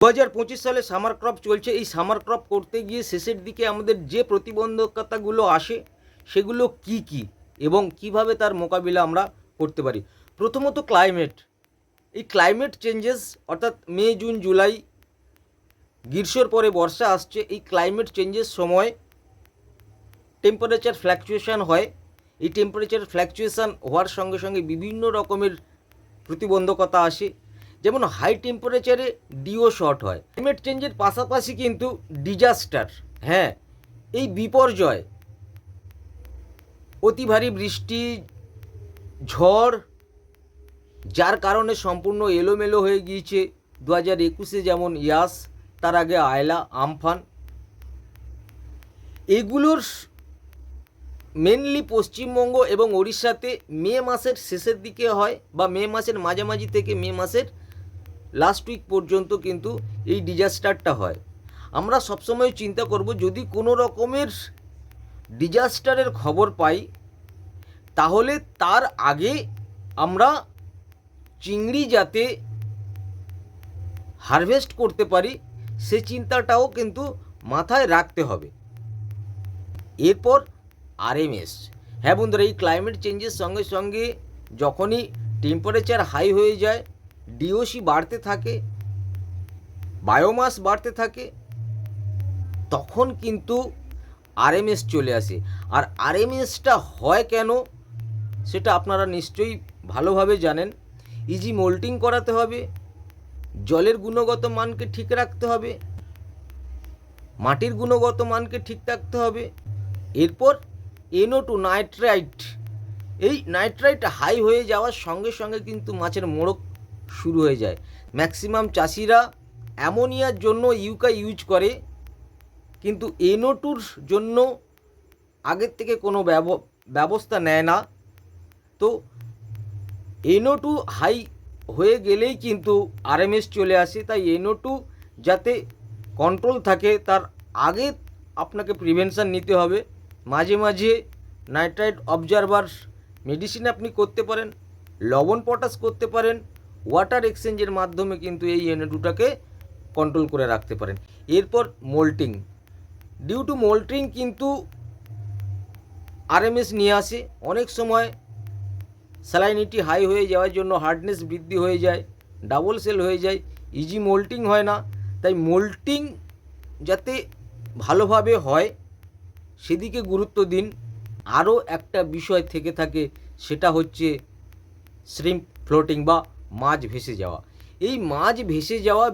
2025 সালে summer crop চলছে। এই সামার ক্রপ করতে গিয়ে শেষের দিকে আমাদের যে প্রতিবন্ধকতাগুলো আসে সেগুলো কি কি এবং কিভাবে তার মোকাবিলা আমরা করতে পারি। প্রথমত ক্লাইমেট। এই ক্লাইমেট চেঞ্জেস অর্থাৎ মে জুন জুলাই গ্রীষ্মর পরে বর্ষা আসছে। এই ক্লাইমেট চেঞ্জের সময় টেম্পারেচার ফ্ল্যাকচুয়েশান হয়। এই টেম্পারেচার ফ্ল্যাকচুয়েশান হওয়ার সঙ্গে সঙ্গে বিভিন্ন রকমের প্রতিবন্ধকতা আসে, যেমন হাই টেম্পারেচারে ডিও শর্ট হয়। ক্লাইমেট চেঞ্জের পাশাপাশি কিন্তু ডিজাস্টার, হ্যাঁ, এই বিপর্যয়, অতি ভারী বৃষ্টি, ঝড়, যার কারণে সম্পূর্ণ এলোমেলো হয়ে গিয়েছে 2021-এ যেমন ইয়াস, তার আগে আয়লা, আমফান, এগুলোর মেনলি পশ্চিমবঙ্গ এবং ওড়িশাতে মে মাসের শেষের দিকে হয় বা মে মাসের মাঝামাঝি থেকে মে মাসের লাস্ট উইক পর্যন্ত কিন্তু এই ডিজাস্টারটা হয়। আমরা সবসময় চিন্তা করব, যদি কোনো রকমের ডিজাস্টারের খবর পাই তাহলে তার আগে আমরা চিংড়ি যাতে হারভেস্ট করতে পারি সে চিন্তাটাও কিন্তু মাথায় রাখতে হবে। এরপর আরএমএস। হ্যাঁ বন্ধুরা, এই ক্লাইমেট চেঞ্জের সঙ্গে সঙ্গে যখনই টেম্পারেচার হাই হয়ে যায়, ডিওসি বাড়তে থাকে, বায়োমাস বাড়তে থাকে, তখন কিন্তু আরএমএস চলে আসে। আর আরএমএসটা হয় কেন সেটা আপনারা নিশ্চয়ই ভালোভাবে জানেন। ইজি মোল্টিং করাতে হবে, জলের গুণগত মানকে ঠিক রাখতে হবে, মাটির গুণগত মানকে ঠিক রাখতে হবে। এরপর NO2 নাইট্রাইট, এই নাইট্রাইট হাই হয়ে যাওয়ার সঙ্গে সঙ্গে কিন্তু মাছের মোড়ক শুরু হয়ে যায়। ম্যাক্সিমাম চাষিরা অ্যামোনিয়ার জন্য ইউকা ইউজ করে, কিন্তু NO2-র জন্য আগের থেকে কোনো ব্যবস্থা নেয় না। তো NO2 হাই হয়ে গেলেই কিন্তু আরএমএস চলে আসে। তাই NO2 যাতে কন্ট্রোল থাকে তার আগে আপনাকে প্রিভেনশন নিতে হবে। মাঝে মাঝে নাইট্রাইট অবজারভার মেডিসিন আপনি করতে পারেন, লবণ পটাশ করতে পারেন, ওয়াটার এক্সচেঞ্জের মাধ্যমে কিন্তু এই NO2টাকে কন্ট্রোল করে রাখতে পারেন। এরপর মোল্টিং। ডিউ টু মোল্টিং কিন্তু আরএমএস নিয়ে আসে। অনেক সময় স্যালাইনিটি হাই হয়ে যাওয়ার জন্য হার্ডনেস বৃদ্ধি হয়ে যায়, ডাবল সেল হয়ে যায়, ইজি মোল্টিং হয় না। তাই মোল্টিং যাতে ভালোভাবে হয় সেদিকে গুরুত্ব দিন। আরও একটা বিষয় থেকে থাকে, সেটা হচ্ছে শ্রিম্প ফ্লোটিং বা মাছ ভেসে যাওয়া। এই মাছ ভেসে যাওয়া